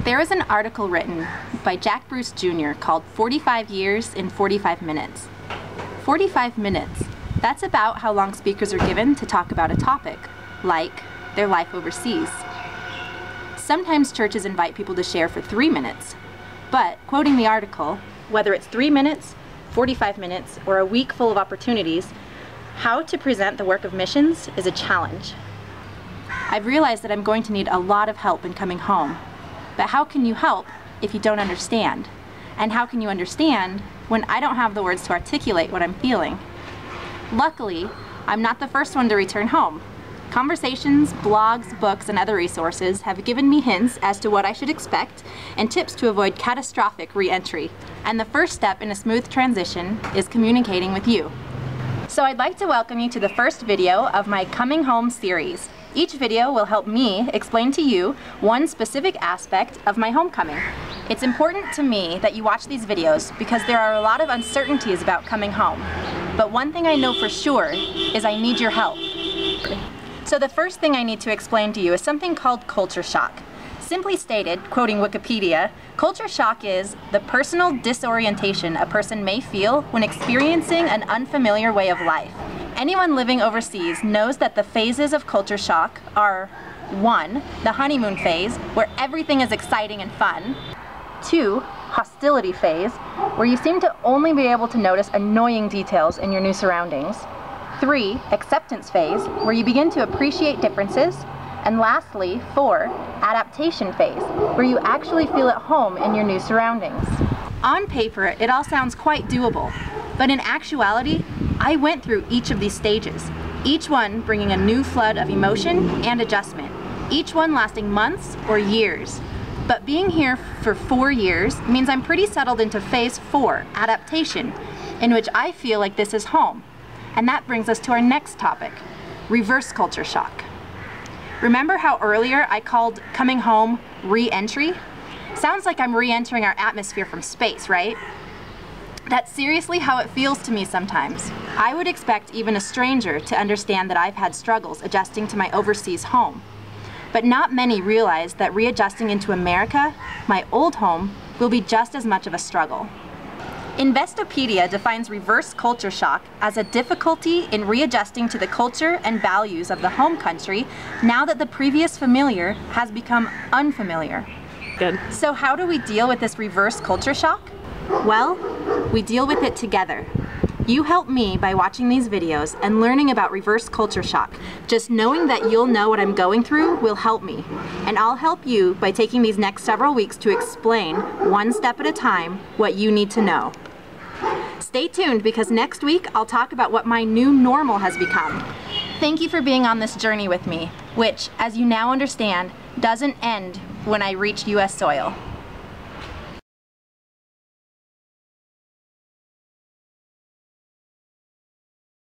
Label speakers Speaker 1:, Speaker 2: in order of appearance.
Speaker 1: There is an article written by Jack Bruce Jr. called 45 Years in 45 Minutes. 45 minutes. That's about how long speakers are given to talk about a topic, like their life overseas. Sometimes churches invite people to share for 3 minutes, but quoting the article, whether it's 3 minutes, 45 minutes, or a week full of opportunities, how to present the work of missions is a challenge. I've realized that I'm going to need a lot of help in coming home. But how can you help if you don't understand? And how can you understand when I don't have the words to articulate what I'm feeling? Luckily, I'm not the first one to return home. Conversations, blogs, books, and other resources have given me hints as to what I should expect and tips to avoid catastrophic re-entry. And the first step in a smooth transition is communicating with you. So I'd like to welcome you to the first video of my Coming Home series. Each video will help me explain to you one specific aspect of my homecoming. It's important to me that you watch these videos because there are a lot of uncertainties about coming home. But one thing I know for sure is I need your help. So the first thing I need to explain to you is something called culture shock. Simply stated, quoting Wikipedia, culture shock is the personal disorientation a person may feel when experiencing an unfamiliar way of life. Anyone living overseas knows that the phases of culture shock are 1. The honeymoon phase, where everything is exciting and fun. 2. Hostility phase, where you seem to only be able to notice annoying details in your new surroundings. 3. Acceptance phase, where you begin to appreciate differences. And lastly, 4. Adaptation phase, where you actually feel at home in your new surroundings. On paper, it all sounds quite doable, but in actuality, I went through each of these stages, each one bringing a new flood of emotion and adjustment, each one lasting months or years. But being here for 4 years means I'm pretty settled into phase 4, adaptation, in which I feel like this is home. And that brings us to our next topic, reverse culture shock. Remember how earlier I called coming home re-entry? Sounds like I'm re-entering our atmosphere from space, right? That's seriously how it feels to me sometimes. I would expect even a stranger to understand that I've had struggles adjusting to my overseas home. But not many realize that readjusting into America, my old home, will be just as much of a struggle. Investopedia defines reverse culture shock as a difficulty in readjusting to the culture and values of the home country now that the previous familiar has become unfamiliar.
Speaker 2: Good.
Speaker 1: So how do we deal with this reverse culture shock? Well, we deal with it together. You help me by watching these videos and learning about reverse culture shock. Just knowing that you'll know what I'm going through will help me. And I'll help you by taking these next several weeks to explain, one step at a time, what you need to know. Stay tuned because next week I'll talk about what my new normal has become. Thank you for being on this journey with me, which, as you now understand, doesn't end when I reach US soil.